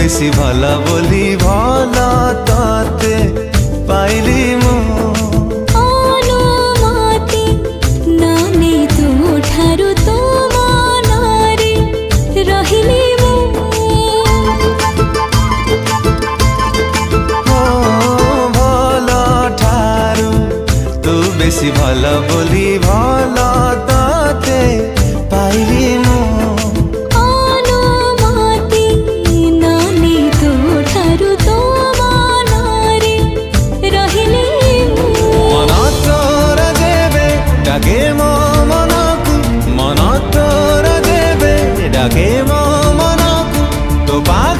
बेसी भला बोली भला ताते पाइली मु अनुमति नानी तू ठारू तो मनारे रहिली मु भला ठारू तू बेसी भला बोली भला ताते पाइली मु डाके मो मनकु मन तोर देवे डाके मो मनकु तो पाग